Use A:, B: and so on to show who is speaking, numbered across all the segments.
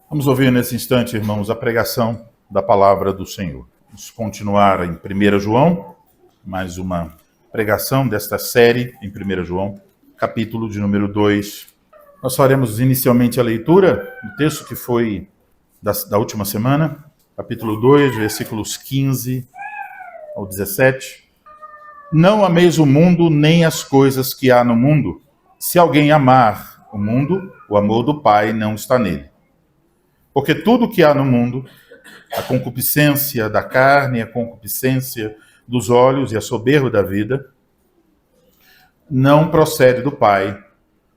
A: Vamos ouvir nesse instante, irmãos, a pregação da palavra do Senhor. Vamos continuar em 1 João, mais uma pregação desta série em 1 João, capítulo de número 2. Nós faremos inicialmente a leitura do texto que foi da última semana, capítulo 2, versículos 15 ao 17. Não ameis o mundo nem as coisas que há no mundo. Se alguém amar o mundo, o amor do Pai não está nele. Porque tudo que há no mundo, a concupiscência da carne, a concupiscência dos olhos e a soberba da vida, não procede do Pai,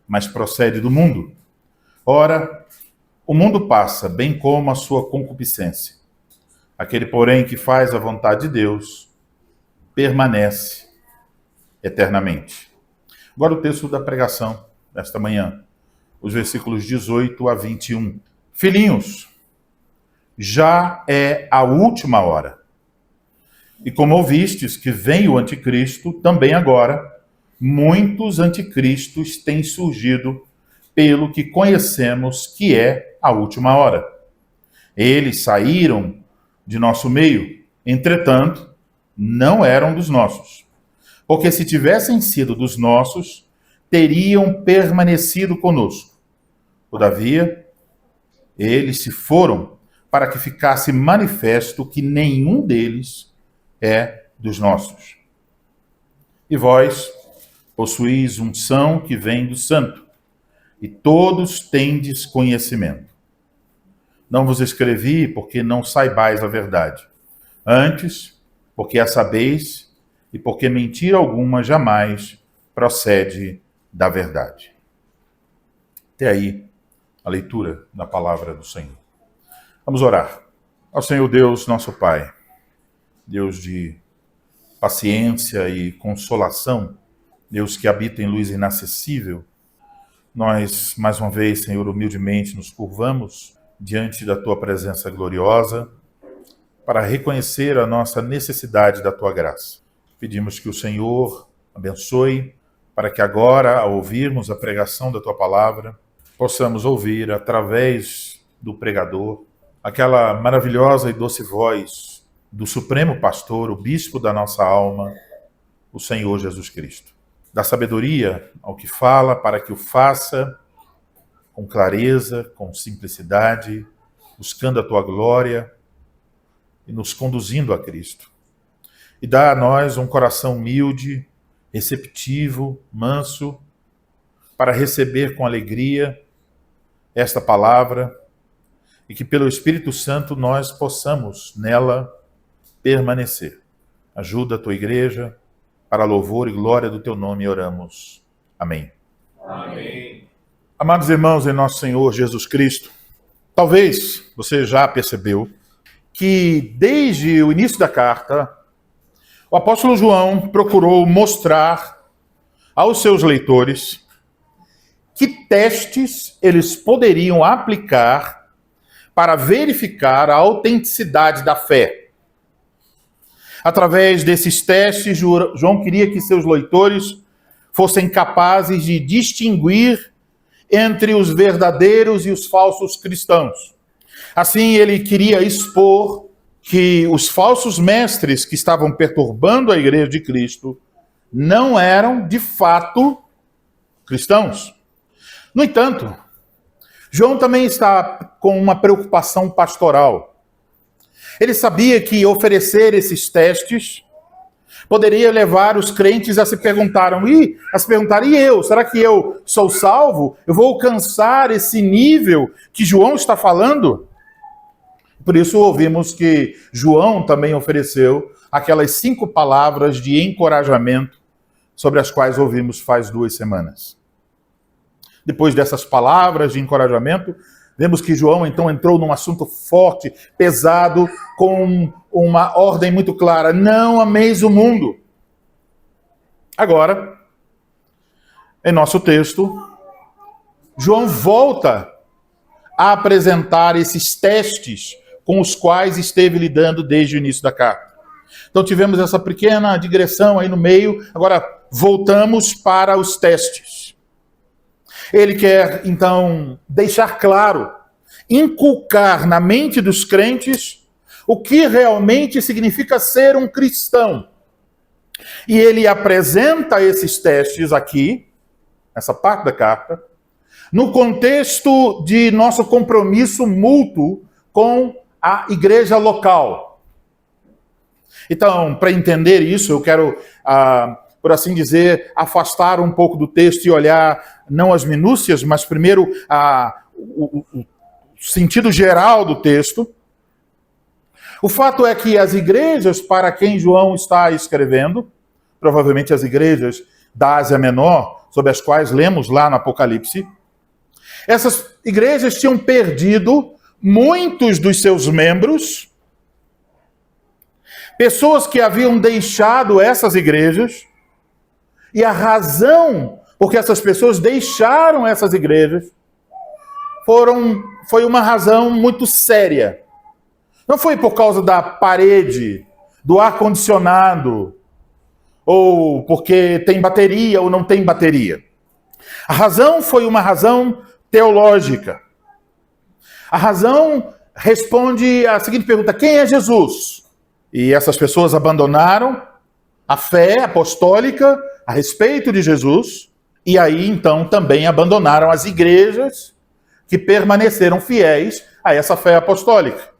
A: mas procede do mundo. Ora, o mundo passa, bem como a sua concupiscência. Aquele, porém, que faz a vontade de Deus, permanece eternamente. Agora o texto da pregação desta manhã, os versículos 18 a 21. Filhinhos, já é a última hora. E como ouvistes que vem o anticristo, também agora, muitos anticristos têm surgido, pelo que conhecemos que é a última hora. Eles saíram de nosso meio, entretanto, não eram dos nossos. Porque se tivessem sido dos nossos, teriam permanecido conosco. Todavia, eles se foram para que ficasse manifesto que nenhum deles é dos nossos. E vós possuís unção que vem do Santo, e todos tendes conhecimento. Não vos escrevi porque não saibais a verdade, antes, porque a sabeis, e porque mentira alguma jamais procede da verdade. Até aí a leitura da palavra do Senhor. Vamos orar. Ao Senhor Deus, nosso Pai, Deus de paciência e consolação, Deus que habita em luz inacessível, nós, mais uma vez, Senhor, humildemente nos curvamos diante da Tua presença gloriosa para reconhecer a nossa necessidade da Tua graça. Pedimos que o Senhor abençoe para que agora, ao ouvirmos a pregação da Tua palavra, possamos ouvir através do pregador aquela maravilhosa e doce voz do Supremo Pastor, o Bispo da nossa alma, o Senhor Jesus Cristo. Dá sabedoria ao que fala para que o faça com clareza, com simplicidade, buscando a Tua glória e nos conduzindo a Cristo. E dá a nós um coração humilde, receptivo, manso, para receber com alegria esta palavra e que pelo Espírito Santo nós possamos nela permanecer. Ajuda a Tua igreja, para louvor e glória do Teu nome oramos. Amém.
B: Amém.
A: Amados irmãos em nosso Senhor Jesus Cristo, talvez você já percebeu que desde o início da carta, o apóstolo João procurou mostrar aos seus leitores que testes eles poderiam aplicar para verificar a autenticidade da fé. Através desses testes, João queria que seus leitores fossem capazes de distinguir entre os verdadeiros e os falsos cristãos. Assim, ele queria expor que os falsos mestres que estavam perturbando a igreja de Cristo não eram, de fato, cristãos. No entanto, João também está com uma preocupação pastoral. Ele sabia que oferecer esses testes poderia levar os crentes a se perguntarem, e eu? Será que eu sou salvo? Eu vou alcançar esse nível que João está falando? Por isso ouvimos que João também ofereceu aquelas 5 palavras de encorajamento sobre as quais ouvimos faz 2 semanas. Depois dessas palavras de encorajamento, vemos que João então entrou num assunto forte, pesado, com uma ordem muito clara: não ameis o mundo. Agora, em nosso texto, João volta a apresentar esses testes com os quais esteve lidando desde o início da carta. Então tivemos essa pequena digressão aí no meio, agora voltamos para os testes. Ele quer, então, deixar claro inculcar na mente dos crentes o que realmente significa ser um cristão. E ele apresenta esses testes aqui, essa parte da carta, no contexto de nosso compromisso mútuo com a igreja local. Então, para entender isso, eu quero, por assim dizer, afastar um pouco do texto e olhar não as minúcias, mas primeiro o sentido geral do texto. O fato é que as igrejas para quem João está escrevendo, provavelmente as igrejas da Ásia Menor, sobre as quais lemos lá no Apocalipse, essas igrejas tinham perdido muitos dos seus membros, pessoas que haviam deixado essas igrejas, e a razão por que essas pessoas deixaram essas igrejas foi uma razão muito séria. Não foi por causa da parede, do ar-condicionado, ou porque tem bateria ou não tem bateria. A razão foi uma razão teológica. A razão responde à seguinte pergunta: quem é Jesus? E essas pessoas abandonaram a fé apostólica a respeito de Jesus, e aí então também abandonaram as igrejas que permaneceram fiéis a essa fé apostólica.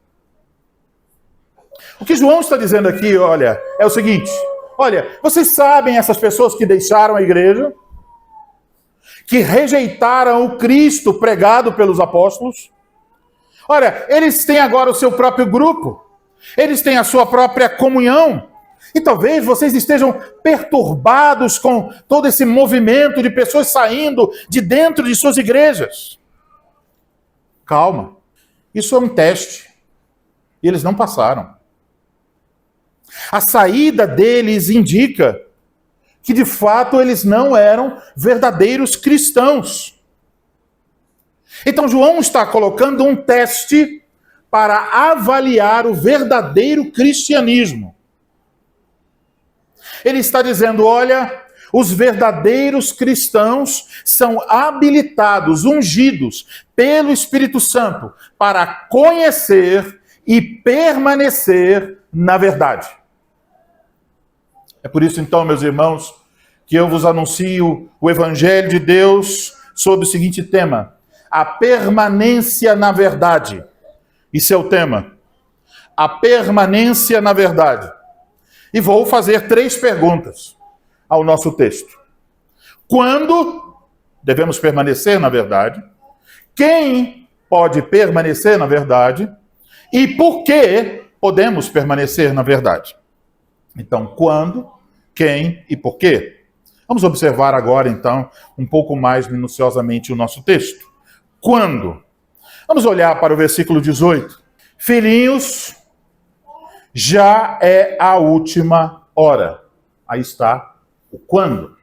A: O que João está dizendo aqui, olha, é o seguinte: olha, vocês sabem essas pessoas que deixaram a igreja, que rejeitaram o Cristo pregado pelos apóstolos? Olha, eles têm agora o seu próprio grupo, eles têm a sua própria comunhão, e talvez vocês estejam perturbados com todo esse movimento de pessoas saindo de dentro de suas igrejas. Calma, isso é um teste, e eles não passaram. A saída deles indica que, de fato, eles não eram verdadeiros cristãos. Então, João está colocando um teste para avaliar o verdadeiro cristianismo. Ele está dizendo, olha, os verdadeiros cristãos são habilitados, ungidos pelo Espírito Santo para conhecer e permanecer na verdade. É por isso, então, meus irmãos, que eu vos anuncio o Evangelho de Deus sob o seguinte tema: a permanência na verdade. Isso é o tema. A permanência na verdade. E vou fazer 3 perguntas ao nosso texto. Quando devemos permanecer na verdade? Quem pode permanecer na verdade? E por que podemos permanecer na verdade? Então, quando, quem e por quê? Vamos observar agora, então, um pouco mais minuciosamente o nosso texto. Quando? Vamos olhar para o versículo 18. Filhinhos, já é a última hora. Aí está o quando.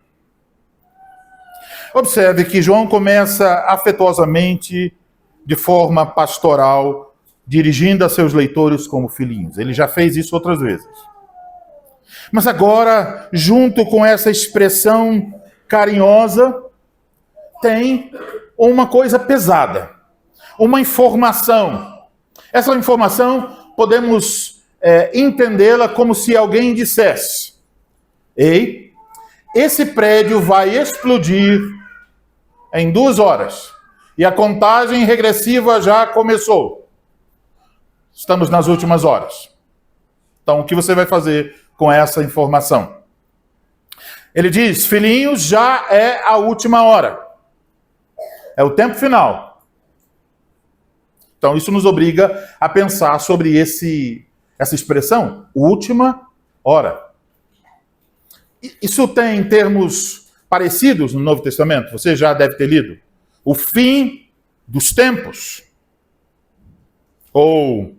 A: Observe que João começa afetuosamente, de forma pastoral, dirigindo a seus leitores como filhinhos. Ele já fez isso outras vezes. Mas agora, junto com essa expressão carinhosa, tem uma coisa pesada, uma informação. Essa informação podemos entendê-la como se alguém dissesse: ei, esse prédio vai explodir em 2 horas e a contagem regressiva já começou. Estamos nas últimas horas. Então, o que você vai fazer com essa informação? Ele diz: filhinhos, já é a última hora. É o tempo final. Então, isso nos obriga a pensar sobre essa expressão, última hora. Isso tem termos parecidos no Novo Testamento, você já deve ter lido. O fim dos tempos. Ou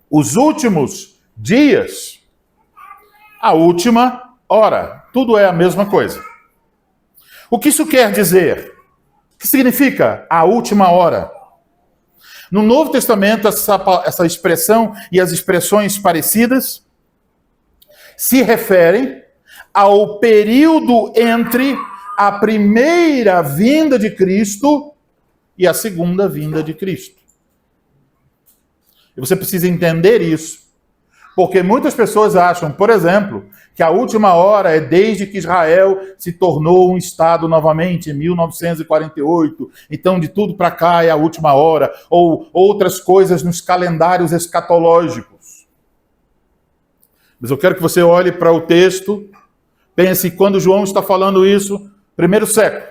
A: os últimos dias. A última hora. Tudo é a mesma coisa. O que isso quer dizer? O que significa a última hora? No Novo Testamento, essa expressão e as expressões parecidas se referem ao período entre a primeira vinda de Cristo e a segunda vinda de Cristo. E você precisa entender isso, porque muitas pessoas acham, por exemplo, que a última hora é desde que Israel se tornou um Estado novamente, em 1948. Então, de tudo para cá é a última hora. Ou outras coisas nos calendários escatológicos. Mas eu quero que você olhe para o texto, pense quando João está falando isso, primeiro século.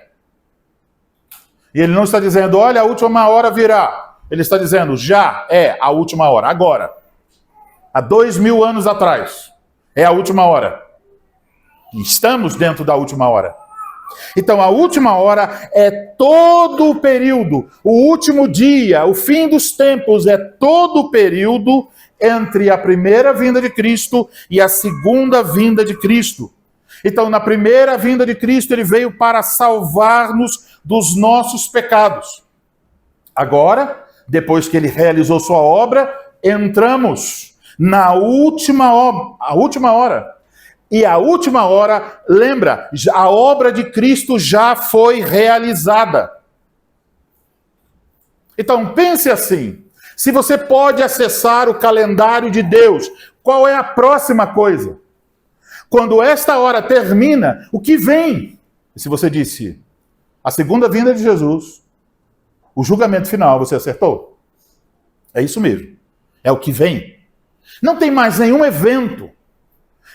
A: E ele não está dizendo, olha, a última hora virá. Ele está dizendo, já é a última hora, agora. Há 2000 anos atrás. É a última hora. Estamos dentro da última hora. Então, a última hora é todo o período, o último dia, o fim dos tempos, é todo o período entre a primeira vinda de Cristo e a segunda vinda de Cristo. Então, na primeira vinda de Cristo, ele veio para salvar-nos dos nossos pecados. Agora, depois que ele realizou sua obra, entramos na última hora. E a última hora, lembra, a obra de Cristo já foi realizada. Então pense assim, se você pode acessar o calendário de Deus, qual é a próxima coisa? Quando esta hora termina, o que vem? E se você disse, a segunda vinda de Jesus, o julgamento final, você acertou? É isso mesmo, é o que vem. Não tem mais nenhum evento,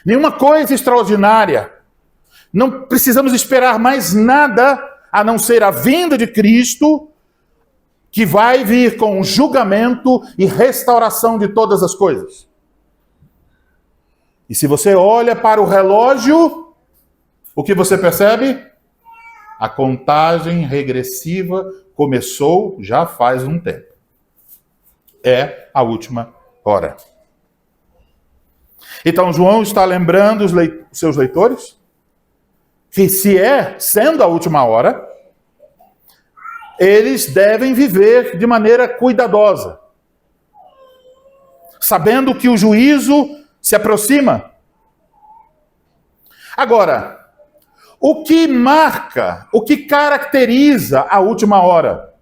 A: nenhuma coisa extraordinária. Não precisamos esperar mais nada a não ser a vinda de Cristo, que vai vir com julgamento e restauração de todas as coisas. E se você olha para o relógio, o que você percebe? A contagem regressiva começou já faz um tempo. É a última hora. Então, João está lembrando os seus leitores que sendo a última hora, eles devem viver de maneira cuidadosa, sabendo que o juízo se aproxima. Agora, o que marca, o que caracteriza a última hora?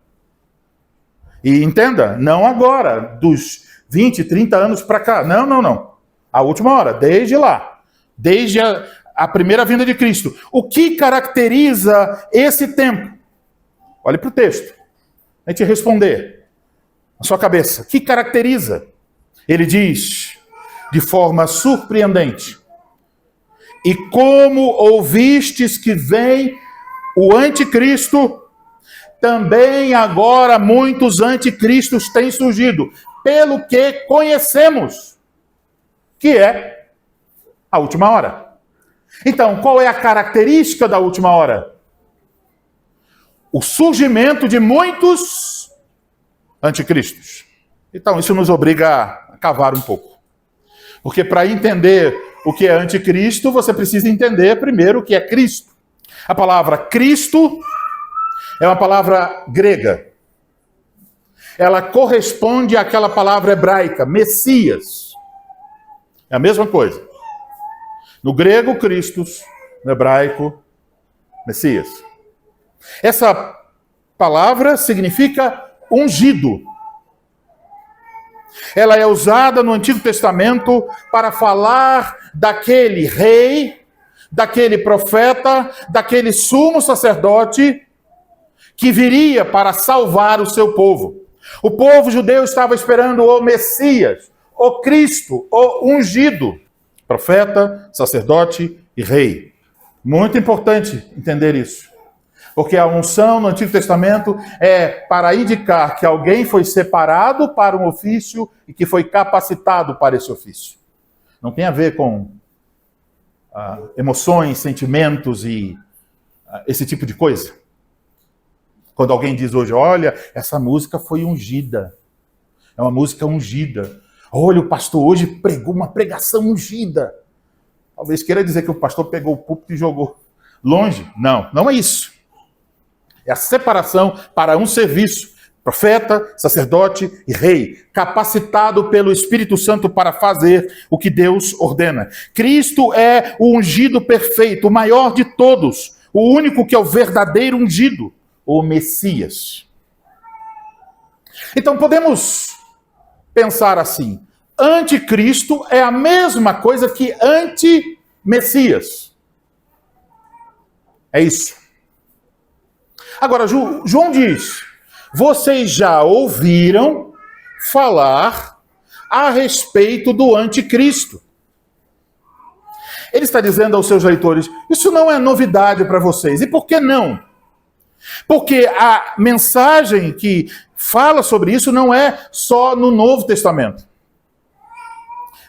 A: E entenda, não agora, dos 20, 30 anos para cá. Não. A última hora, desde lá. Desde a primeira vinda de Cristo. O que caracteriza esse tempo? Olhe para o texto. A gente responder. Na sua cabeça. O que caracteriza? Ele diz, de forma surpreendente. E como ouvistes que vem o anticristo, também agora muitos anticristos têm surgido, pelo que conhecemos, que é a última hora. Então, qual é a característica da última hora? O surgimento de muitos anticristos. Então, isso nos obriga a cavar um pouco. Porque para entender o que é anticristo, você precisa entender primeiro o que é Cristo. A palavra Cristo é uma palavra grega. Ela corresponde àquela palavra hebraica, Messias. É a mesma coisa. No grego, Christos. No hebraico, Messias. Essa palavra significa ungido. Ela é usada no Antigo Testamento para falar daquele rei, daquele profeta, daquele sumo sacerdote que viria para salvar o seu povo. O povo judeu estava esperando o Messias, o Cristo, o ungido, profeta, sacerdote e rei. Muito importante entender isso. Porque a unção no Antigo Testamento é para indicar que alguém foi separado para um ofício e que foi capacitado para esse ofício. Não tem a ver com emoções, sentimentos e esse tipo de coisa. Quando alguém diz hoje, olha, essa música foi ungida. É uma música ungida. Olha, o pastor hoje pregou uma pregação ungida. Talvez queira dizer que o pastor pegou o púlpito e jogou longe. Não, não é isso. É a separação para um serviço, profeta, sacerdote e rei, capacitado pelo Espírito Santo para fazer o que Deus ordena. Cristo é o ungido perfeito, o maior de todos, o único que é o verdadeiro ungido, o Messias. Então podemos pensar assim: anticristo é a mesma coisa que anti-Messias. É isso. Agora, João diz: vocês já ouviram falar a respeito do anticristo. Ele está dizendo aos seus leitores: isso não é novidade para vocês. E por que não? Porque a mensagem que fala sobre isso não é só no Novo Testamento.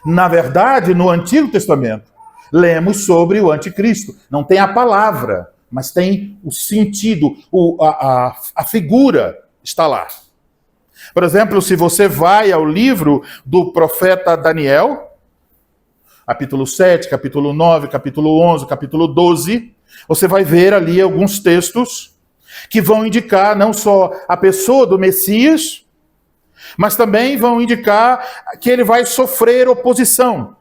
A: Na verdade, no Antigo Testamento, lemos sobre o anticristo. Não tem a palavra, mas tem o sentido, a figura está lá. Por exemplo, se você vai ao livro do profeta Daniel, capítulo 7, capítulo 9, capítulo 11, capítulo 12, você vai ver ali alguns textos que vão indicar não só a pessoa do Messias, mas também vão indicar que ele vai sofrer oposição.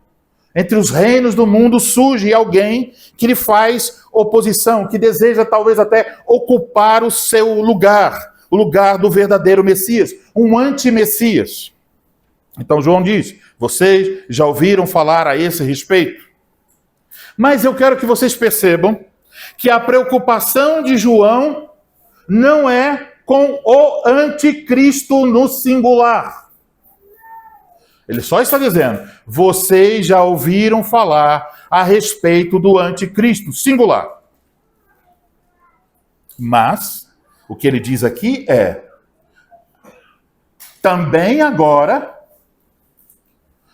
A: Entre os reinos do mundo surge alguém que lhe faz oposição, que deseja talvez até ocupar o seu lugar, o lugar do verdadeiro Messias, um anti-Messias. Então João diz: vocês já ouviram falar a esse respeito? Mas eu quero que vocês percebam que a preocupação de João não é com o anticristo no singular. Ele só está dizendo: vocês já ouviram falar a respeito do anticristo singular. Mas o que ele diz aqui é: também agora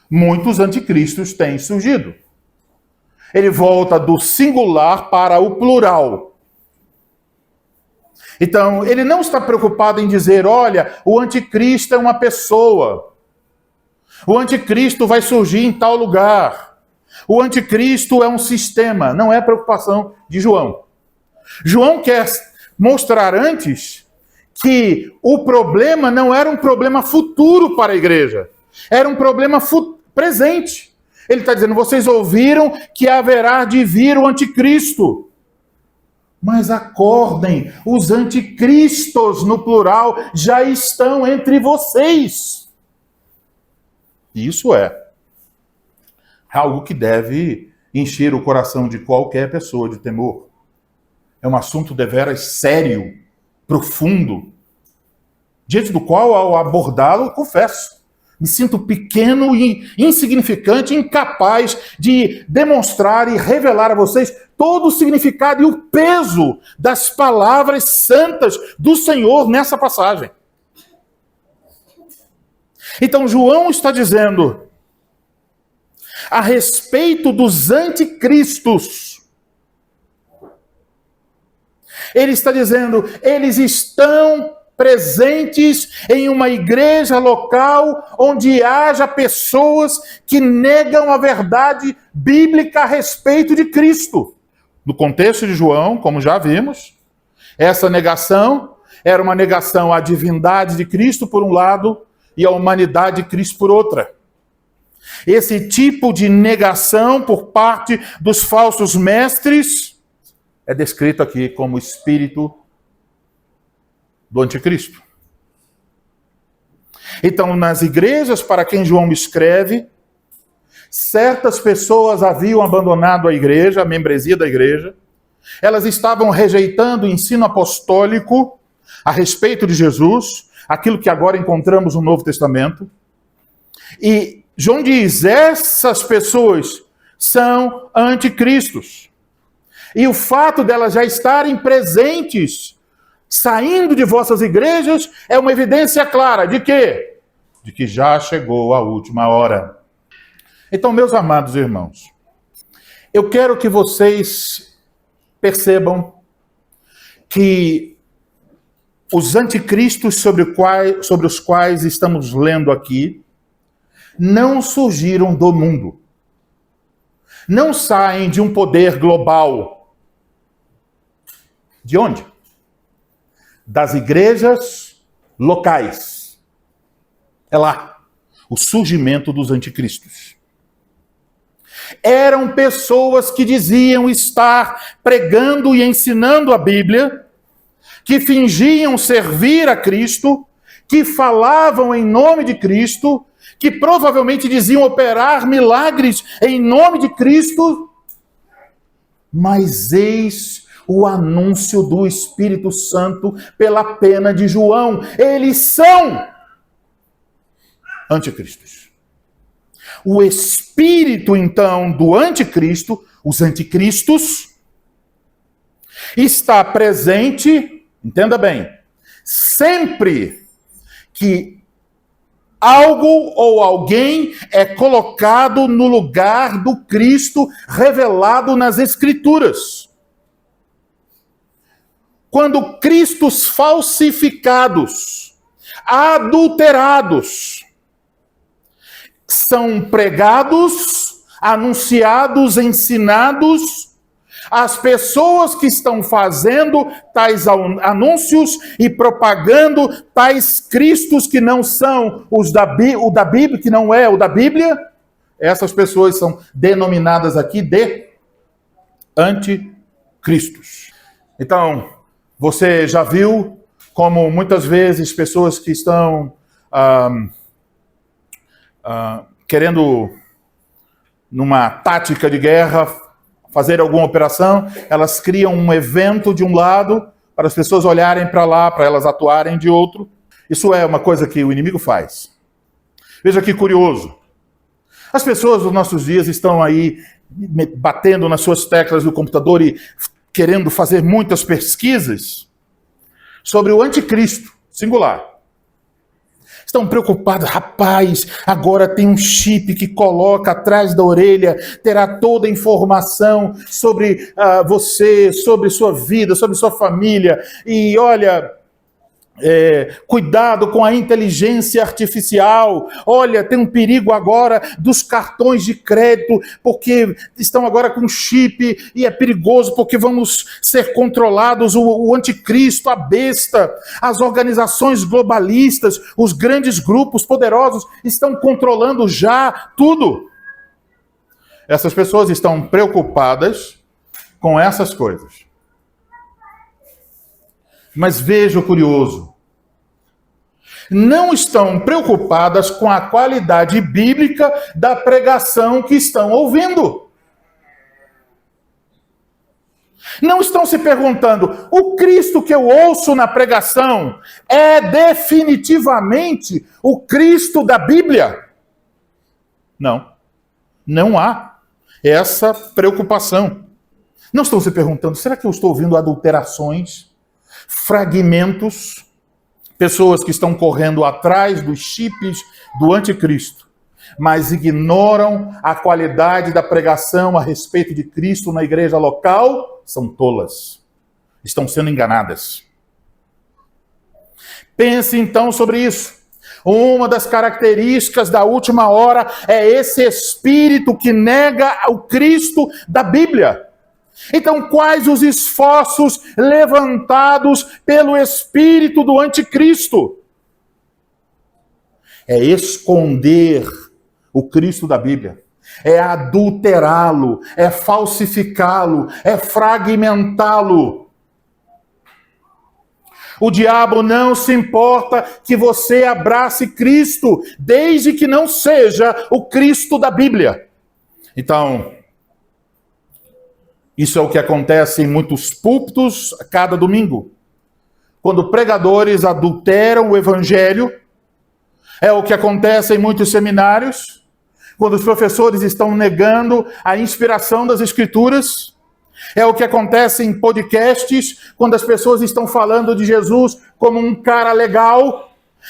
A: muitos anticristos têm surgido. Ele volta do singular para o plural. Então, ele não está preocupado em dizer: olha, o anticristo é uma pessoa. O anticristo vai surgir em tal lugar. O anticristo é um sistema. Não é a preocupação de João. João quer mostrar antes que o problema não era um problema futuro para a igreja. Era um problema presente. Ele está dizendo: vocês ouviram que haverá de vir o anticristo. Mas acordem, os anticristos, no plural, já estão entre vocês. Isso é algo que deve encher o coração de qualquer pessoa de temor. É um assunto deveras sério, profundo, diante do qual, ao abordá-lo, confesso, me sinto pequeno e insignificante, incapaz de demonstrar e revelar a vocês todo o significado e o peso das palavras santas do Senhor nessa passagem. Então, João está dizendo a respeito dos anticristos. Ele está dizendo: eles estão presentes em uma igreja local onde haja pessoas que negam a verdade bíblica a respeito de Cristo. No contexto de João, como já vimos, essa negação era uma negação à divindade de Cristo por um lado e à humanidade de Cristo por outra. Esse tipo de negação por parte dos falsos mestres é descrito aqui como espírito do anticristo. Então, nas igrejas para quem João escreve, certas pessoas haviam abandonado a igreja, a membresia da igreja. Elas estavam rejeitando o ensino apostólico a respeito de Jesus, aquilo que agora encontramos no Novo Testamento. E João diz: essas pessoas são anticristos. E o fato delas já estarem presentes, saindo de vossas igrejas, é uma evidência clara de quê? De que já chegou a última hora. Então, meus amados irmãos, eu quero que vocês percebam que os anticristos sobre os quais estamos lendo aqui não surgiram do mundo. Não saem de um poder global. De onde? Das igrejas locais. É lá o surgimento dos anticristos. Eram pessoas que diziam estar pregando e ensinando a Bíblia, que fingiam servir a Cristo, que falavam em nome de Cristo, que provavelmente diziam operar milagres em nome de Cristo, mas eis o anúncio do Espírito Santo pela pena de João. Eles são anticristos. O espírito, então, do anticristo, os anticristos, está presente, entenda bem, sempre que algo ou alguém é colocado no lugar do Cristo revelado nas Escrituras. Quando cristos falsificados, adulterados, são pregados, anunciados, ensinados, as pessoas que estão fazendo tais anúncios e propagando tais cristos que não são o da Bíblia, que não é o da Bíblia, essas pessoas são denominadas aqui de anticristos. Então, você já viu como muitas vezes pessoas que estão querendo, numa tática de guerra, fazer alguma operação, elas criam um evento de um lado para as pessoas olharem para lá, para elas atuarem de outro. Isso é uma coisa que o inimigo faz. Veja que curioso. As pessoas dos nossos dias estão aí batendo nas suas teclas do computador e querendo fazer muitas pesquisas sobre o anticristo, singular. Estão preocupados, rapaz, agora tem um chip que coloca atrás da orelha, terá toda a informação sobre você, sobre sua vida, sobre sua família. E olha, cuidado com a inteligência artificial. Olha, tem um perigo agora dos cartões de crédito, porque estão agora com chip e é perigoso porque vamos ser controlados. O anticristo, a besta, as organizações globalistas, os grandes grupos poderosos estão controlando já tudo. Essas pessoas estão preocupadas com essas coisas. Mas veja o curioso. Não estão preocupadas com a qualidade bíblica da pregação que estão ouvindo. Não estão se perguntando, o Cristo que eu ouço na pregação é definitivamente o Cristo da Bíblia? Não. Não há essa preocupação. Não estão se perguntando, será que eu estou ouvindo adulterações, fragmentos, pessoas que estão correndo atrás dos chips do anticristo, mas ignoram a qualidade da pregação a respeito de Cristo na igreja local? São tolas. Estão sendo enganadas. Pense então sobre isso. Uma das características da última hora é esse espírito que nega o Cristo da Bíblia. Então, quais os esforços levantados pelo espírito do anticristo? É esconder o Cristo da Bíblia, é adulterá-lo, é falsificá-lo, é fragmentá-lo. O diabo não se importa que você abrace Cristo, desde que não seja o Cristo da Bíblia. Então, isso é o que acontece em muitos púlpitos a cada domingo. Quando pregadores adulteram o evangelho, é o que acontece em muitos seminários, quando os professores estão negando a inspiração das Escrituras. É o que acontece em podcasts, quando as pessoas estão falando de Jesus como um cara legal.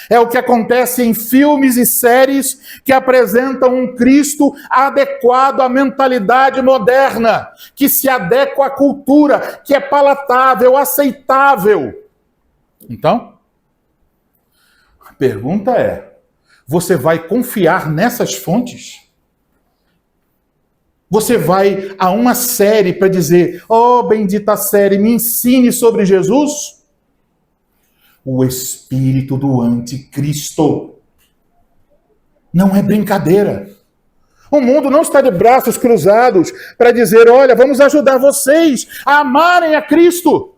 A: É o que acontece em filmes e séries que apresentam um Cristo adequado à mentalidade moderna, que se adequa à cultura, que é palatável, aceitável. Então, a pergunta é, você vai confiar nessas fontes? Você vai a uma série para dizer, oh, bendita série, me ensine sobre Jesus? O espírito do anticristo. Não é brincadeira. O mundo não está de braços cruzados para dizer, olha, vamos ajudar vocês a amarem a Cristo,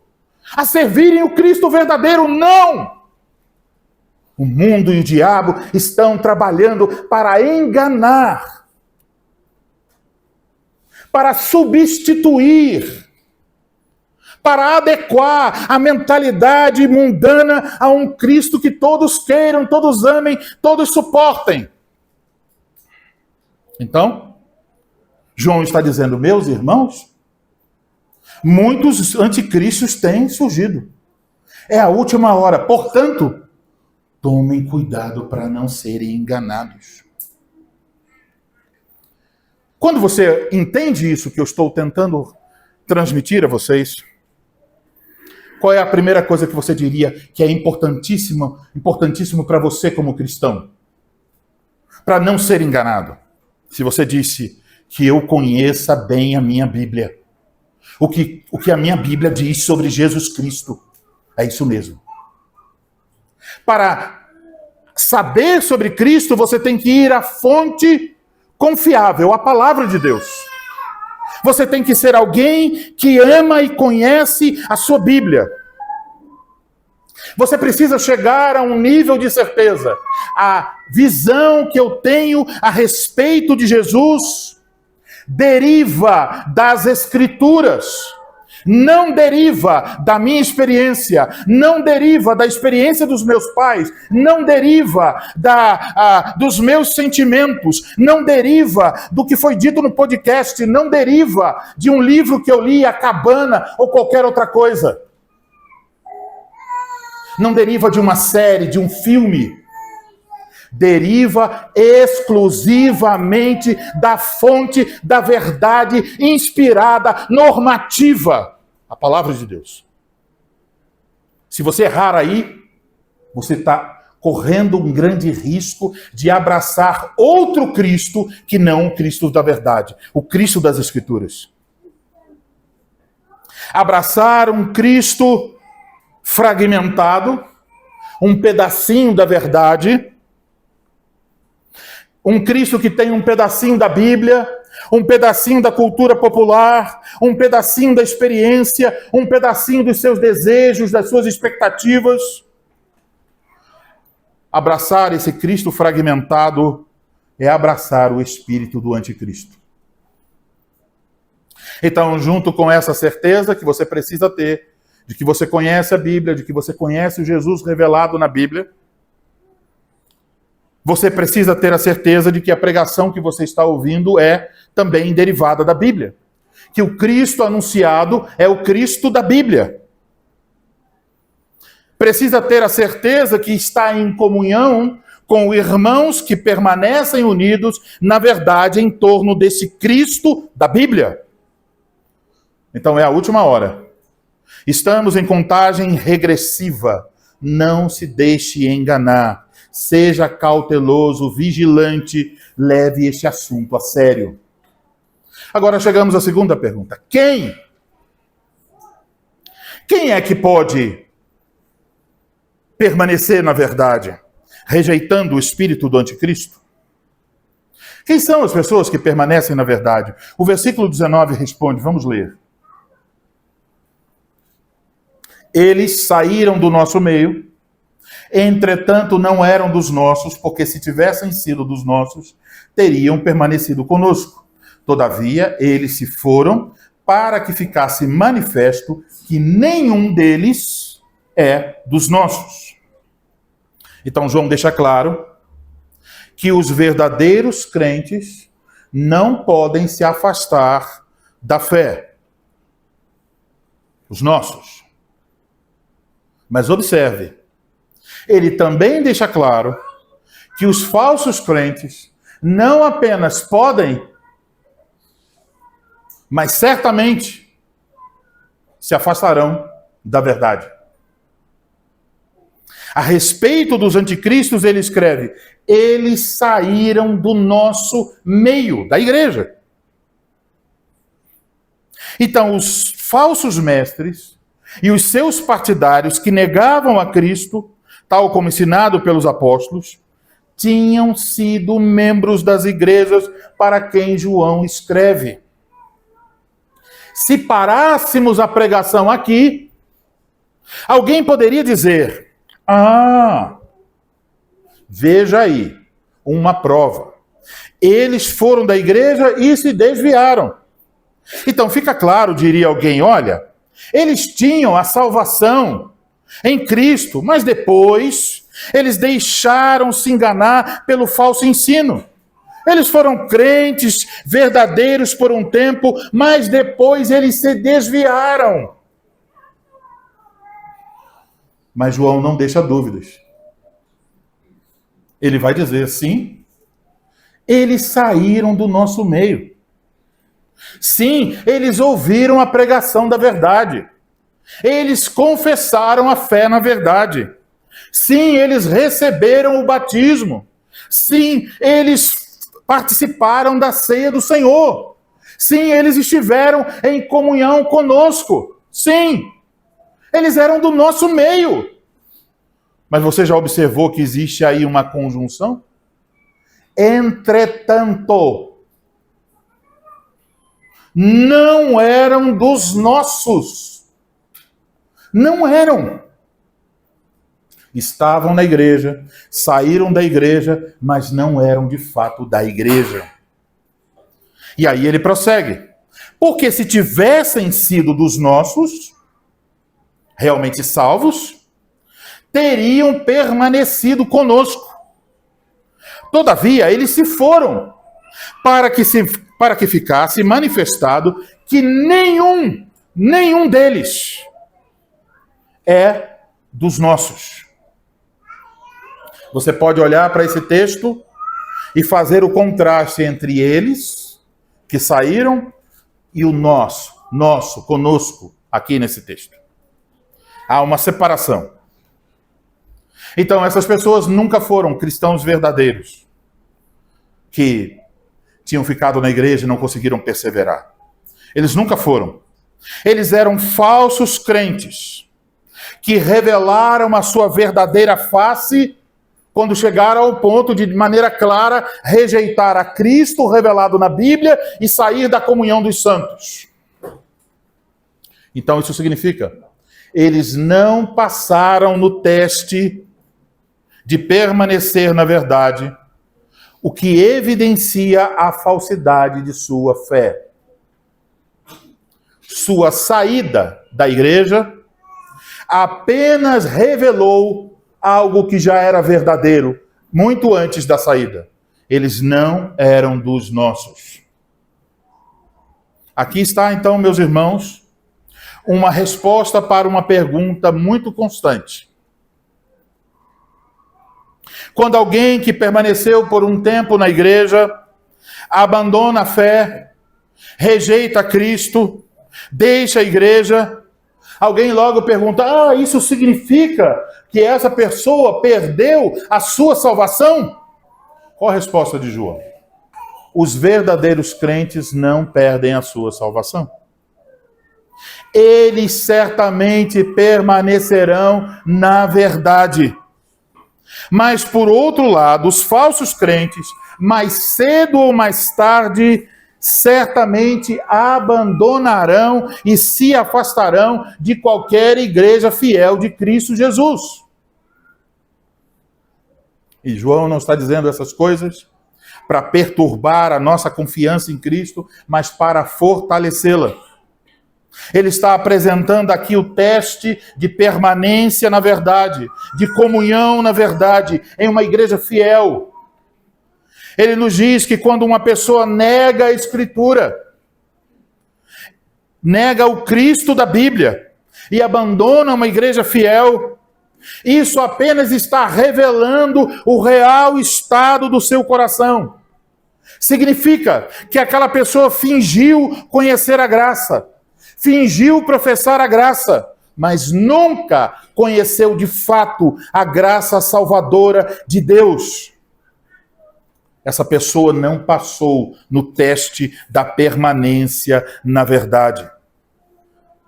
A: a servirem o Cristo verdadeiro. Não! O mundo e o diabo estão trabalhando para enganar, para substituir, para adequar a mentalidade mundana a um Cristo que todos queiram, todos amem, todos suportem. Então, João está dizendo, meus irmãos, muitos anticristos têm surgido. É a última hora, portanto, tomem cuidado para não serem enganados. Quando você entende isso que eu estou tentando transmitir a vocês, qual é a primeira coisa que você diria que é importantíssimo para você como cristão? Para não ser enganado. Se você disse que eu conheça bem a minha Bíblia. O que a minha Bíblia diz sobre Jesus Cristo. É isso mesmo. Para saber sobre Cristo, você tem que ir à fonte confiável, a palavra de Deus. Você tem que ser alguém que ama e conhece a sua Bíblia. Você precisa chegar a um nível de certeza. A visão que eu tenho a respeito de Jesus deriva das Escrituras. Não deriva da minha experiência, não deriva da experiência dos meus pais, não deriva dos meus sentimentos, não deriva do que foi dito no podcast, não deriva de um livro que eu li, A Cabana ou qualquer outra coisa. Não deriva de uma série, de um filme. Deriva exclusivamente da fonte da verdade inspirada, normativa, a palavra de Deus. Se você errar aí, você está correndo um grande risco de abraçar outro Cristo que não o Cristo da verdade, o Cristo das Escrituras. Abraçar um Cristo fragmentado, um pedacinho da verdade, um Cristo que tem um pedacinho da Bíblia, um pedacinho da cultura popular, um pedacinho da experiência, um pedacinho dos seus desejos, das suas expectativas. Abraçar esse Cristo fragmentado é abraçar o espírito do anticristo. Então, junto com essa certeza que você precisa ter, de que você conhece a Bíblia, de que você conhece o Jesus revelado na Bíblia, você precisa ter a certeza de que a pregação que você está ouvindo é também derivada da Bíblia. Que o Cristo anunciado é o Cristo da Bíblia. Precisa ter a certeza que está em comunhão com irmãos que permanecem unidos, na verdade, em torno desse Cristo da Bíblia. Então é a última hora. Estamos em contagem regressiva. Não se deixe enganar. Seja cauteloso, vigilante, leve este assunto a sério. Agora chegamos à segunda pergunta. Quem é que pode permanecer na verdade, rejeitando o espírito do anticristo? Quem são as pessoas que permanecem na verdade? O versículo 19 responde, vamos ler. Eles saíram do nosso meio, entretanto não eram dos nossos, porque se tivessem sido dos nossos, teriam permanecido conosco. Todavia, eles se foram para que ficasse manifesto que nenhum deles é dos nossos. Então, João deixa claro que os verdadeiros crentes não podem se afastar da fé. Os nossos. Mas observe, ele também deixa claro que os falsos crentes não apenas podem, mas certamente se afastarão da verdade. A respeito dos anticristos, ele escreve, eles saíram do nosso meio, da igreja. Então, os falsos mestres e os seus partidários que negavam a Cristo, tal como ensinado pelos apóstolos, tinham sido membros das igrejas para quem João escreve. Se parássemos a pregação aqui, alguém poderia dizer, Veja aí, uma prova. Eles foram da igreja e se desviaram. Então fica claro, diria alguém, olha, eles tinham a salvação em Cristo, mas depois eles deixaram se enganar pelo falso ensino. Eles foram crentes verdadeiros por um tempo, mas depois eles se desviaram. Mas João não deixa dúvidas. Ele vai dizer, sim, eles saíram do nosso meio. Sim, eles ouviram a pregação da verdade. Eles confessaram a fé na verdade. Sim, eles receberam o batismo. Sim, eles participaram da ceia do Senhor. Sim, eles estiveram em comunhão conosco. Sim, eles eram do nosso meio. Mas você já observou que existe aí uma conjunção? Entretanto, não eram dos nossos. Não eram. Estavam na igreja, saíram da igreja, mas não eram de fato da igreja. E aí ele prossegue. Porque se tivessem sido dos nossos, realmente salvos, teriam permanecido conosco. Todavia, eles se foram, para que ficasse manifestado que nenhum deles é dos nossos. Você pode olhar para esse texto e fazer o contraste entre eles, que saíram, e o nosso, conosco, aqui nesse texto. Há uma separação. Então, essas pessoas nunca foram cristãos verdadeiros, que tinham ficado na igreja e não conseguiram perseverar. Eles nunca foram. Eles eram falsos crentes, que revelaram a sua verdadeira face quando chegaram ao ponto de maneira clara, rejeitar a Cristo revelado na Bíblia e sair da comunhão dos santos. Então, isso significa, eles não passaram no teste de permanecer na verdade, o que evidencia a falsidade de sua fé. Sua saída da igreja apenas revelou algo que já era verdadeiro, muito antes da saída. Eles não eram dos nossos. Aqui está, então, meus irmãos, uma resposta para uma pergunta muito constante. Quando alguém que permaneceu por um tempo na igreja, abandona a fé, rejeita Cristo, deixa a igreja, alguém logo pergunta, isso significa que essa pessoa perdeu a sua salvação? Qual a resposta de João? Os verdadeiros crentes não perdem a sua salvação. Eles certamente permanecerão na verdade. Mas, por outro lado, os falsos crentes, mais cedo ou mais tarde, certamente abandonarão e se afastarão de qualquer igreja fiel de Cristo Jesus. E João não está dizendo essas coisas para perturbar a nossa confiança em Cristo, mas para fortalecê-la. Ele está apresentando aqui o teste de permanência na verdade, de comunhão na verdade, em uma igreja fiel. Ele nos diz que quando uma pessoa nega a Escritura, nega o Cristo da Bíblia e abandona uma igreja fiel, isso apenas está revelando o real estado do seu coração. Significa que aquela pessoa fingiu conhecer a graça, fingiu professar a graça, mas nunca conheceu de fato a graça salvadora de Deus. Essa pessoa não passou no teste da permanência na verdade.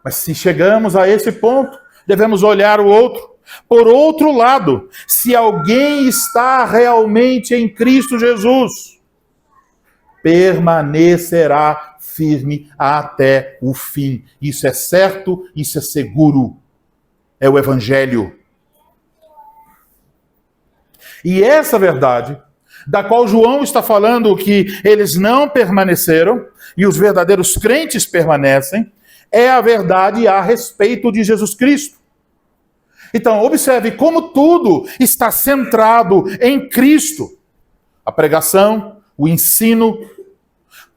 A: Mas se chegamos a esse ponto, devemos olhar o outro. Por outro lado, se alguém está realmente em Cristo Jesus, permanecerá firme até o fim. Isso é certo, isso é seguro. É o Evangelho. E essa verdade, da qual João está falando que eles não permaneceram e os verdadeiros crentes permanecem, é a verdade a respeito de Jesus Cristo. Então, observe como tudo está centrado em Cristo. A pregação, o ensino,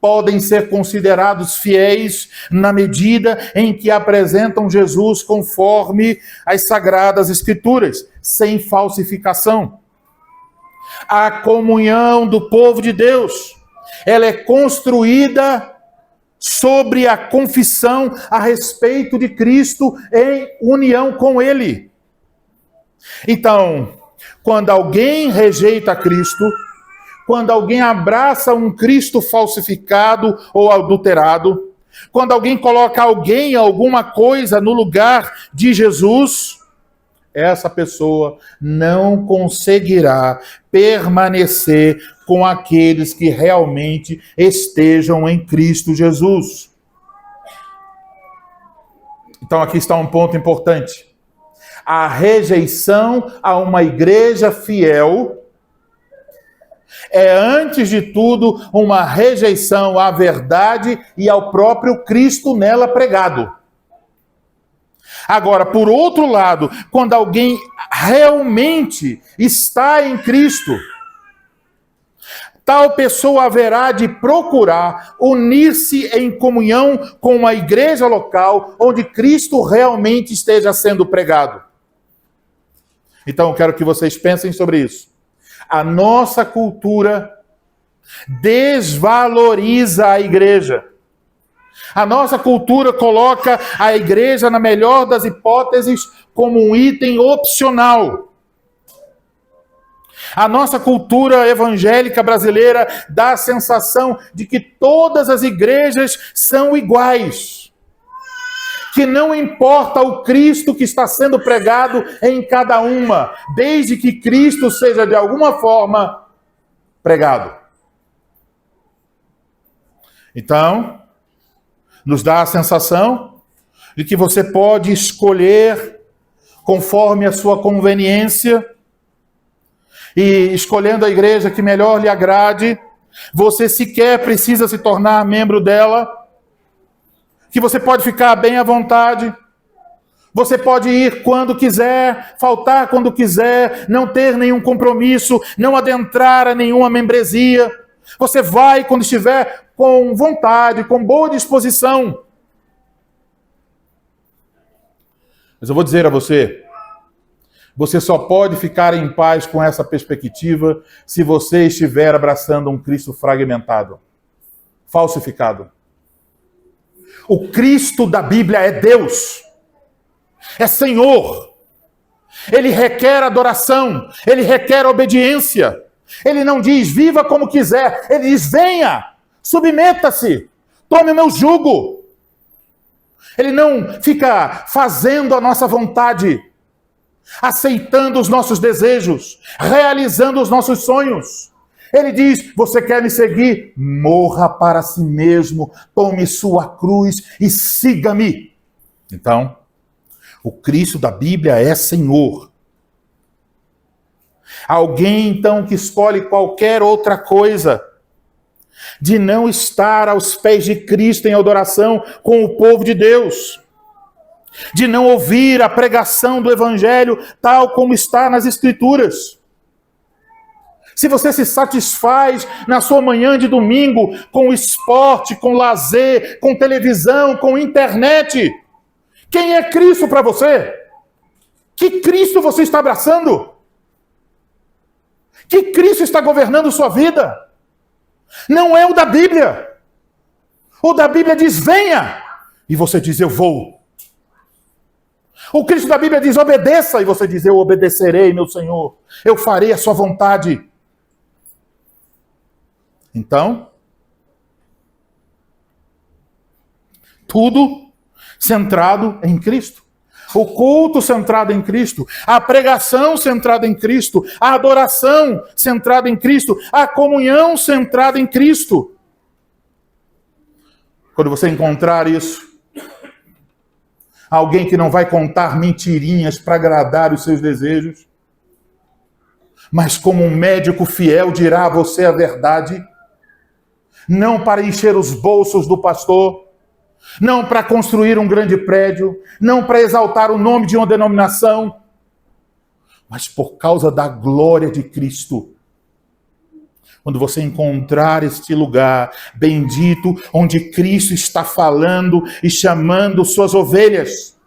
A: podem ser considerados fiéis na medida em que apresentam Jesus conforme as Sagradas Escrituras, sem falsificação. A comunhão do povo de Deus, ela é construída sobre a confissão a respeito de Cristo em união com Ele. Então, quando alguém rejeita Cristo, quando alguém abraça um Cristo falsificado ou adulterado, quando alguém coloca alguém, alguma coisa no lugar de Jesus, essa pessoa não conseguirá permanecer com aqueles que realmente estejam em Cristo Jesus. Então aqui está um ponto importante. A rejeição a uma igreja fiel é, antes de tudo, uma rejeição à verdade e ao próprio Cristo nela pregado. Agora, por outro lado, quando alguém realmente está em Cristo, tal pessoa haverá de procurar unir-se em comunhão com uma igreja local onde Cristo realmente esteja sendo pregado. Então, eu quero que vocês pensem sobre isso. A nossa cultura desvaloriza a igreja. A nossa cultura coloca a igreja, na melhor das hipóteses, como um item opcional. A nossa cultura evangélica brasileira dá a sensação de que todas as igrejas são iguais. Que não importa o Cristo que está sendo pregado em cada uma, desde que Cristo seja de alguma forma pregado. Então, nos dá a sensação de que você pode escolher conforme a sua conveniência, e escolhendo a igreja que melhor lhe agrade, você sequer precisa se tornar membro dela, que você pode ficar bem à vontade, você pode ir quando quiser, faltar quando quiser, não ter nenhum compromisso, não adentrar a nenhuma membresia. Você vai quando estiver com vontade, com boa disposição. Mas eu vou dizer a você, você só pode ficar em paz com essa perspectiva se você estiver abraçando um Cristo fragmentado, falsificado. O Cristo da Bíblia é Deus, é Senhor. Ele requer adoração, ele requer obediência. Ele não diz, viva como quiser. Ele diz, venha, submeta-se, tome o meu jugo. Ele não fica fazendo a nossa vontade, aceitando os nossos desejos, realizando os nossos sonhos. Ele diz, você quer me seguir? Morra para si mesmo, tome sua cruz e siga-me. Então, o Cristo da Bíblia é Senhor. Alguém, então, que escolhe qualquer outra coisa, de não estar aos pés de Cristo em adoração com o povo de Deus, de não ouvir a pregação do Evangelho tal como está nas Escrituras. Se você se satisfaz na sua manhã de domingo com esporte, com lazer, com televisão, com internet, quem é Cristo para você? Que Cristo você está abraçando? Que Cristo está governando sua vida? Não é o da Bíblia. O da Bíblia diz, venha. E você diz, eu vou. O Cristo da Bíblia diz, obedeça. E você diz, eu obedecerei, meu Senhor. Eu farei a sua vontade. Então, tudo centrado em Cristo. O culto centrado em Cristo, a pregação centrada em Cristo, a adoração centrada em Cristo, a comunhão centrada em Cristo. Quando você encontrar isso, alguém que não vai contar mentirinhas para agradar os seus desejos, mas como um médico fiel dirá a você a verdade, não para encher os bolsos do pastor, não para construir um grande prédio, não para exaltar o nome de uma denominação, mas por causa da glória de Cristo. Quando você encontrar este lugar bendito, onde Cristo está falando e chamando suas ovelhas,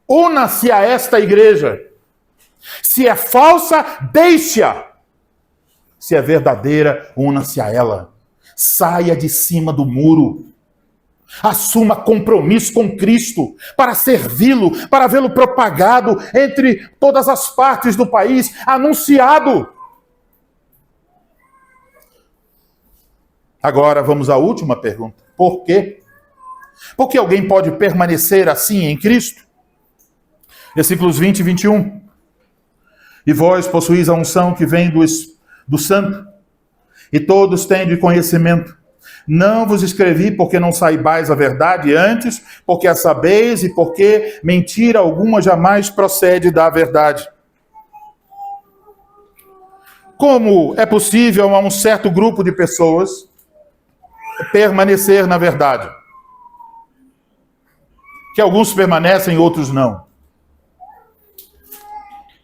A: una-se a esta igreja. Se é falsa, deixe-a. Se é verdadeira, una-se a ela. Saia de cima do muro. Assuma compromisso com Cristo para servi-lo, para vê-lo propagado entre todas as partes do país, anunciado. Agora vamos à última pergunta. Por quê? Por que alguém pode permanecer assim em Cristo? Versículos 20 e 21. E vós possuís a unção que vem do Santo, e todos têm de conhecimento. Não vos escrevi porque não saibais a verdade, antes porque a sabeis e porque mentira alguma jamais procede da verdade. Como é possível a um certo grupo de pessoas permanecer na verdade? Que alguns permanecem, outros não.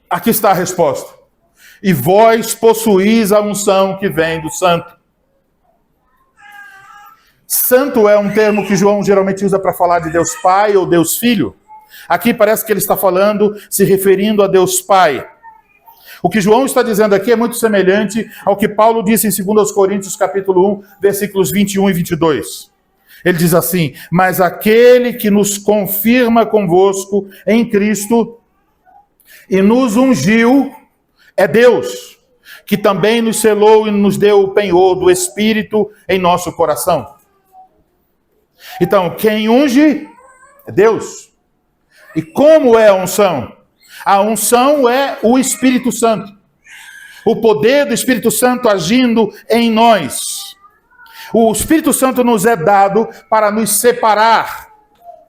A: Aqui está a resposta. E vós possuís a unção que vem do Santo. Santo é um termo que João geralmente usa para falar de Deus Pai ou Deus Filho. Aqui parece que ele está falando, se referindo a Deus Pai. O que João está dizendo aqui é muito semelhante ao que Paulo disse em 2 Coríntios capítulo 1, versículos 21 e 22. Ele diz assim: mas aquele que nos confirma convosco em Cristo e nos ungiu é Deus, que também nos selou e nos deu o penhor do Espírito em nosso coração. Então, quem unge é Deus. E como é a unção? A unção é o Espírito Santo. O poder do Espírito Santo agindo em nós. O Espírito Santo nos é dado para nos separar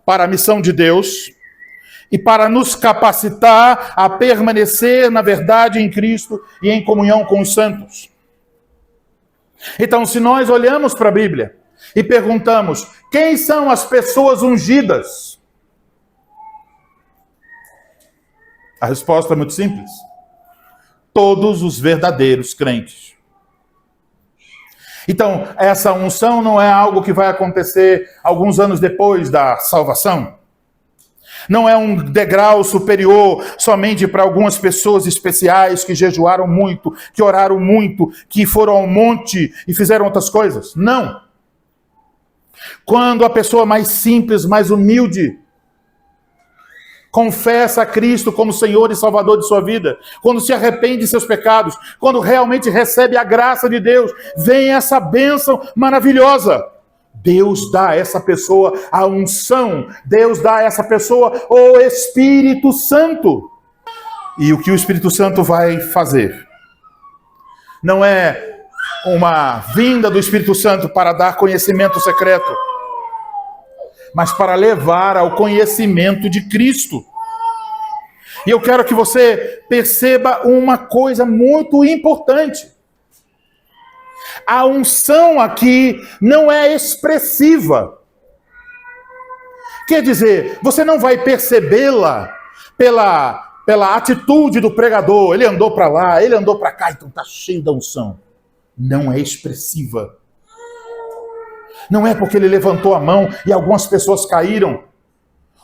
A: para a missão de Deus e para nos capacitar a permanecer na verdade em Cristo e em comunhão com os santos. Então, se nós olhamos para a Bíblia e perguntamos: quem são as pessoas ungidas? A resposta é muito simples. Todos os verdadeiros crentes. Então, essa unção não é algo que vai acontecer alguns anos depois da salvação. Não é um degrau superior somente para algumas pessoas especiais que jejuaram muito, que oraram muito, que foram ao monte e fizeram outras coisas. Não. Quando a pessoa mais simples, mais humilde, confessa a Cristo como Senhor e Salvador de sua vida, quando se arrepende de seus pecados, quando realmente recebe a graça de Deus, vem essa bênção maravilhosa. Deus dá a essa pessoa a unção, Deus dá a essa pessoa o Espírito Santo. E o que o Espírito Santo vai fazer? Não é uma vinda do Espírito Santo para dar conhecimento secreto, mas para levar ao conhecimento de Cristo. E eu quero que você perceba uma coisa muito importante. A unção aqui não é expressiva. Quer dizer, você não vai percebê-la pela atitude do pregador. Ele andou para lá, ele andou para cá, então está cheio da unção. Não é expressiva. Não é porque ele levantou a mão e algumas pessoas caíram,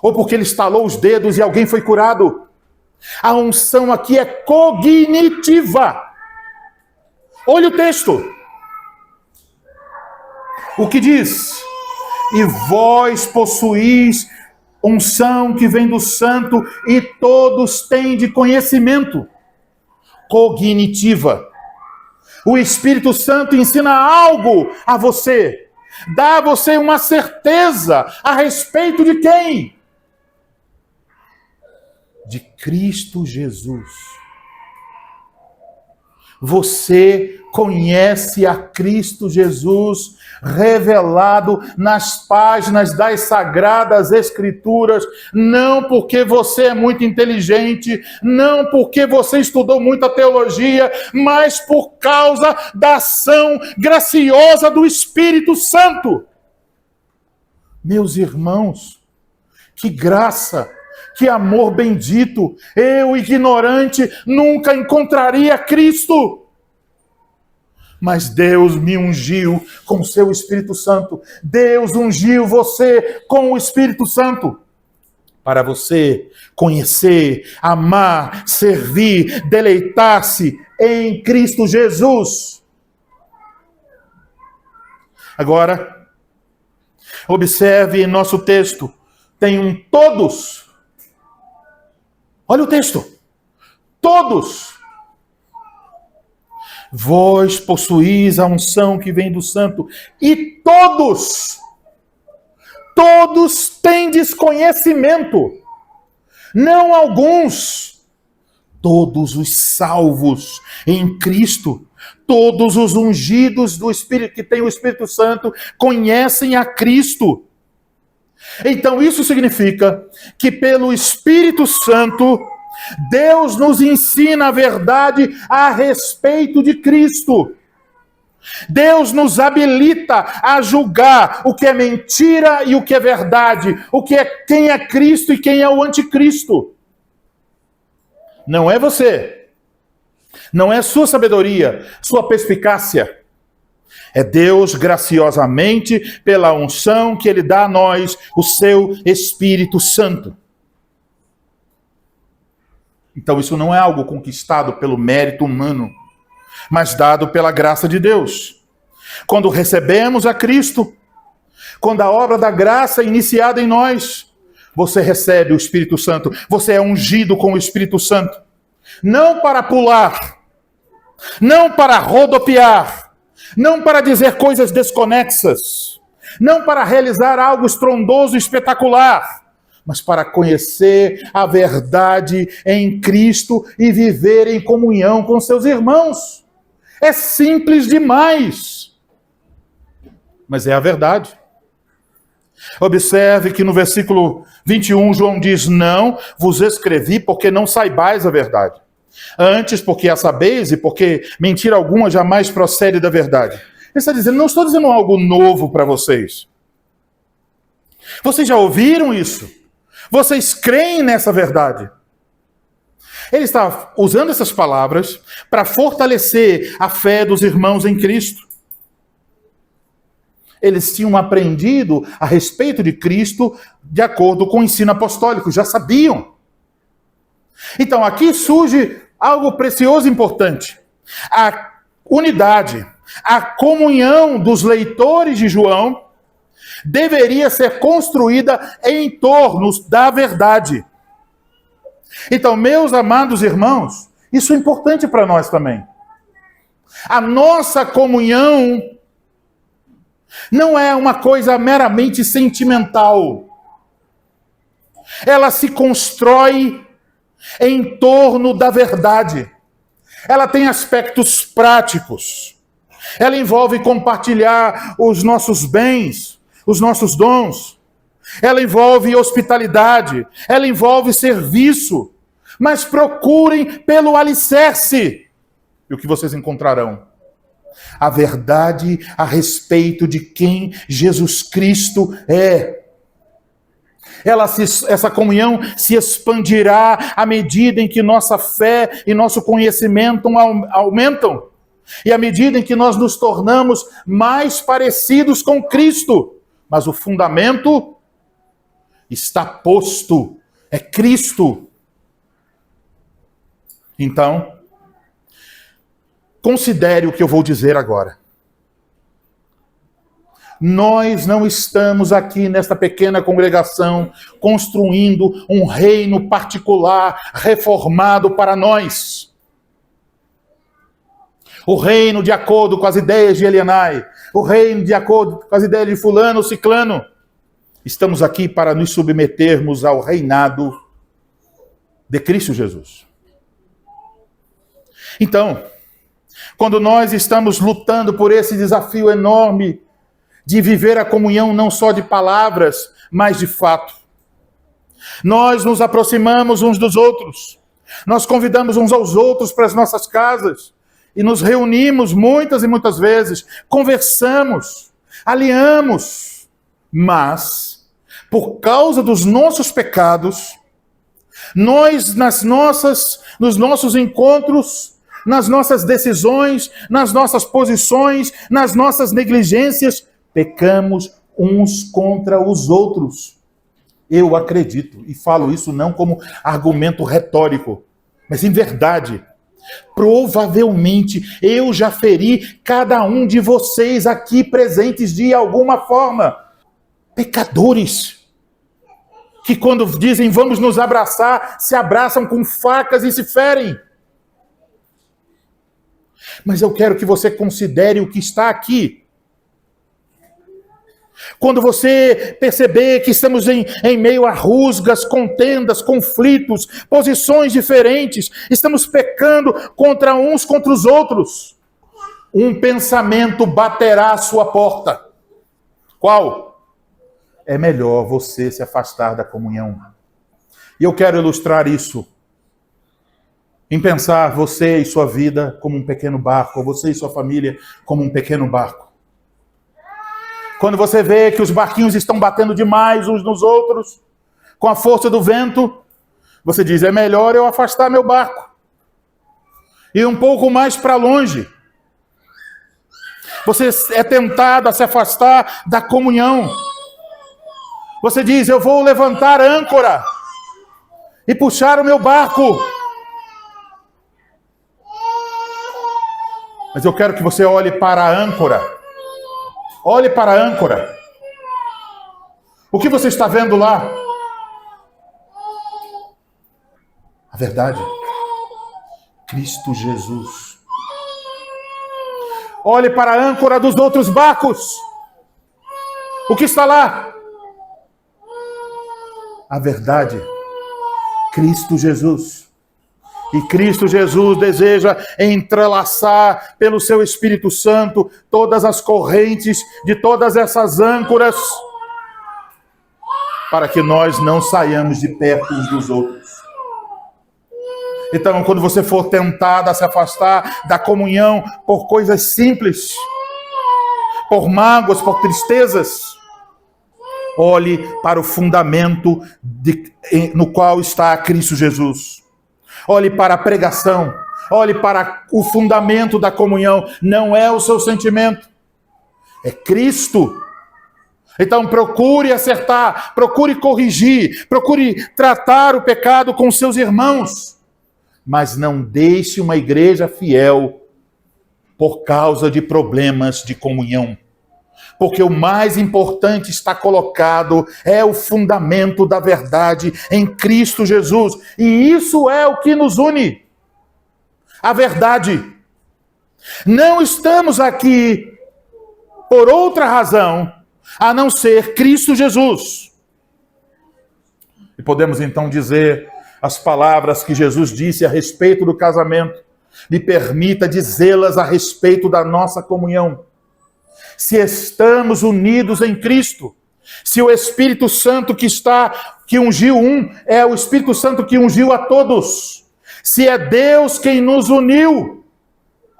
A: ou porque ele estalou os dedos e alguém foi curado. A unção aqui é cognitiva. Olha o texto. O que diz? E vós possuís unção que vem do Santo e todos têm de conhecimento. Cognitiva. O Espírito Santo ensina algo a você. Dá a você uma certeza a respeito de quem? De Cristo Jesus. Você conhece a Cristo Jesus revelado nas páginas das Sagradas Escrituras, não porque você é muito inteligente, não porque você estudou muita teologia, mas por causa da ação graciosa do Espírito Santo. Meus irmãos, que graça, que amor bendito! Eu, ignorante, nunca encontraria Cristo. Mas Deus me ungiu com o seu Espírito Santo. Deus ungiu você com o Espírito Santo. Para você conhecer, amar, servir, deleitar-se em Cristo Jesus. Agora, observe em nosso texto. Tem um todos. Olha o texto. Todos. Vós possuís a unção que vem do Santo, e todos tendes conhecimento, não alguns, todos os salvos em Cristo, todos os ungidos do Espírito, que tem o Espírito Santo, conhecem a Cristo. Então isso significa que pelo Espírito Santo, Deus nos ensina a verdade a respeito de Cristo. Deus nos habilita a julgar o que é mentira e o que é verdade, quem é Cristo e quem é o anticristo. Não é você, não é sua sabedoria, sua perspicácia. É Deus graciosamente, pela unção que Ele dá a nós, o seu Espírito Santo. Então isso não é algo conquistado pelo mérito humano, mas dado pela graça de Deus. Quando recebemos a Cristo, quando a obra da graça é iniciada em nós, você recebe o Espírito Santo, você é ungido com o Espírito Santo. Não para pular, não para rodopiar, não para dizer coisas desconexas, não para realizar algo estrondoso e espetacular, mas para conhecer a verdade em Cristo e viver em comunhão com seus irmãos. É simples demais, mas é a verdade. Observe que no versículo 21, João diz: não vos escrevi porque não saibais a verdade. Antes, porque a sabeis e porque mentira alguma jamais procede da verdade. Ele está dizendo, não estou dizendo algo novo para vocês. Vocês já ouviram isso? Vocês creem nessa verdade? Ele está usando essas palavras para fortalecer a fé dos irmãos em Cristo. Eles tinham aprendido a respeito de Cristo de acordo com o ensino apostólico, já sabiam. Então aqui surge algo precioso e importante. A unidade, a comunhão dos leitores de João deveria ser construída em torno da verdade. Então, meus amados irmãos, isso é importante para nós também. A nossa comunhão não é uma coisa meramente sentimental. Ela se constrói em torno da verdade. Ela tem aspectos práticos. Ela envolve compartilhar os nossos bens, os nossos dons. Ela envolve hospitalidade. Ela envolve serviço. Mas procurem pelo alicerce. E o que vocês encontrarão? A verdade a respeito de quem Jesus Cristo é. Essa comunhão se expandirá à medida em que nossa fé e nosso conhecimento aumentam. E à medida em que nós nos tornamos mais parecidos com Cristo. Mas o fundamento está posto. É Cristo. Então, considere o que eu vou dizer agora. Nós não estamos aqui nesta pequena congregação construindo um reino particular, reformado para nós. O reino de acordo com as ideias de Elianai, o reino de acordo com as ideias de fulano ou ciclano. Estamos aqui para nos submetermos ao reinado de Cristo Jesus. Então, Quando nós estamos lutando por esse desafio enorme de viver a comunhão não só de palavras, mas de fato. Nós nos aproximamos uns dos outros. Nós convidamos uns aos outros para as nossas casas e nos reunimos muitas e muitas vezes, conversamos, alinhamos, mas por causa dos nossos pecados, nós nos nossos encontros, nas nossas decisões, nas nossas posições, nas nossas negligências, pecamos uns contra os outros. Eu acredito, e falo isso não como argumento retórico, mas em verdade. Provavelmente eu já feri cada um de vocês aqui presentes de alguma forma. Pecadores, que quando dizem vamos nos abraçar, se abraçam com facas e se ferem. Mas eu quero que você considere o que está aqui. Quando você perceber que estamos em meio a rusgas, contendas, conflitos, posições diferentes, estamos pecando contra os outros, um pensamento baterá à sua porta. Qual? É melhor você se afastar da comunhão. E eu quero ilustrar isso em pensar você e sua vida como um pequeno barco, ou você e sua família como um pequeno barco. Quando você vê que os barquinhos estão batendo demais uns nos outros, com a força do vento, você diz, é melhor eu afastar meu barco. Ir um pouco mais para longe. Você é tentado a se afastar da comunhão. Você diz, eu vou levantar âncora e puxar o meu barco. Mas eu quero que você olhe para a âncora. Olhe para a âncora. O que você está vendo lá? A verdade. Cristo Jesus. Olhe para a âncora dos outros barcos. O que está lá? A verdade. Cristo Jesus. E Cristo Jesus deseja entrelaçar pelo seu Espírito Santo todas as correntes de todas essas âncoras, para que nós não saiamos de perto uns dos outros. Então, quando você for tentado a se afastar da comunhão por coisas simples, por mágoas, por tristezas, olhe para o fundamento no qual está Cristo Jesus. Olhe para a pregação, olhe para o fundamento da comunhão. Não é o seu sentimento, é Cristo. Então procure acertar, procure corrigir, procure tratar o pecado com seus irmãos. Mas não deixe uma igreja fiel por causa de problemas de comunhão. Porque o mais importante está colocado, é o fundamento da verdade em Cristo Jesus. E isso é o que nos une. A verdade. Não estamos aqui por outra razão, a não ser Cristo Jesus. E podemos então dizer as palavras que Jesus disse a respeito do casamento. Me permita dizê-las a respeito da nossa comunhão. Se estamos unidos em Cristo, se o Espírito Santo que ungiu um, é o Espírito Santo que ungiu a todos, se é Deus quem nos uniu,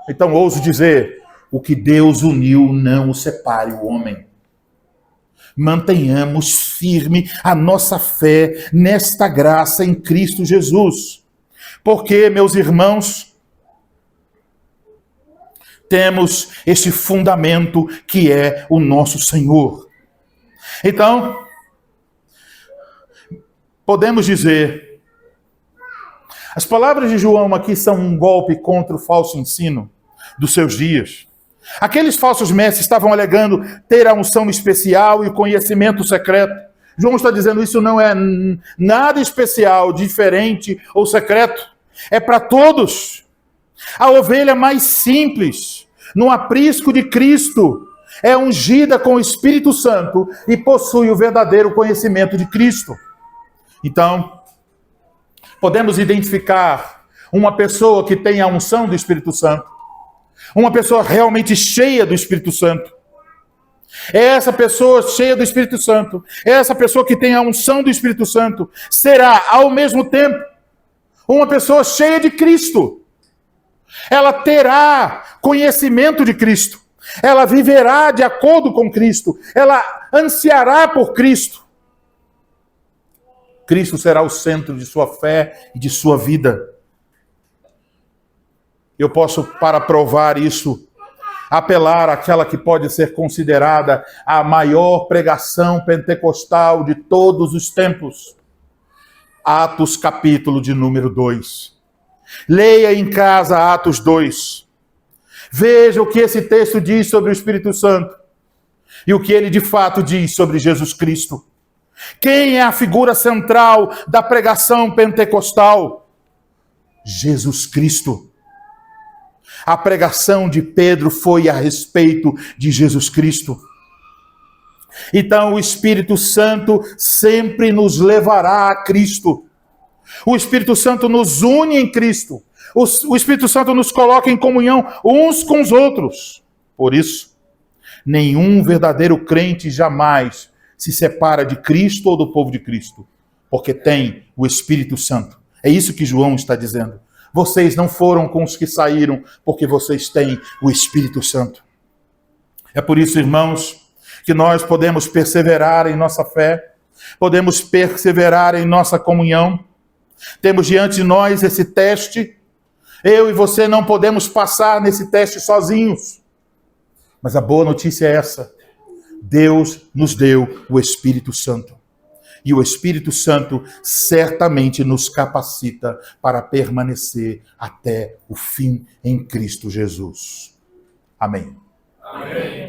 A: então ouso dizer, o que Deus uniu não o separe o homem. Mantenhamos firme a nossa fé nesta graça em Cristo Jesus, porque, meus irmãos, temos esse fundamento que é o nosso Senhor. Então, podemos dizer, as palavras de João aqui são um golpe contra o falso ensino dos seus dias. Aqueles falsos mestres estavam alegando ter a unção especial e o conhecimento secreto. João está dizendo isso não é nada especial, diferente ou secreto. É para todos. A ovelha mais simples, no aprisco de Cristo, é ungida com o Espírito Santo e possui o verdadeiro conhecimento de Cristo. Então, podemos identificar uma pessoa que tem a unção do Espírito Santo Uma pessoa realmente cheia do Espírito Santo. É essa pessoa cheia do Espírito Santo, é essa pessoa que tem a unção do Espírito Santo, será ao mesmo tempo uma pessoa cheia de Cristo. Ela terá conhecimento de Cristo. Ela viverá de acordo com Cristo. Ela ansiará por Cristo. Cristo será o centro de sua fé e de sua vida. Eu posso, para provar isso, apelar àquela que pode ser considerada a maior pregação pentecostal de todos os tempos. Atos, capítulo de número 2. Leia em casa Atos 2. Veja o que esse texto diz sobre o Espírito Santo e o que ele de fato diz sobre Jesus Cristo. Quem é a figura central da pregação pentecostal? Jesus Cristo. A pregação de Pedro foi a respeito de Jesus Cristo. Então o Espírito Santo sempre nos levará a Cristo. O Espírito Santo nos une em Cristo. O Espírito Santo nos coloca em comunhão uns com os outros. Por isso, nenhum verdadeiro crente jamais se separa de Cristo ou do povo de Cristo, porque tem o Espírito Santo. É isso que João está dizendo. Vocês não foram com os que saíram, porque vocês têm o Espírito Santo. É por isso, irmãos, que nós podemos perseverar em nossa fé, podemos perseverar em nossa comunhão. Temos diante de nós esse teste. Eu e você não podemos passar nesse teste sozinhos. Mas a boa notícia é essa. Deus nos deu o Espírito Santo. E o Espírito Santo certamente nos capacita para permanecer até o fim em Cristo Jesus. Amém.
B: Amém.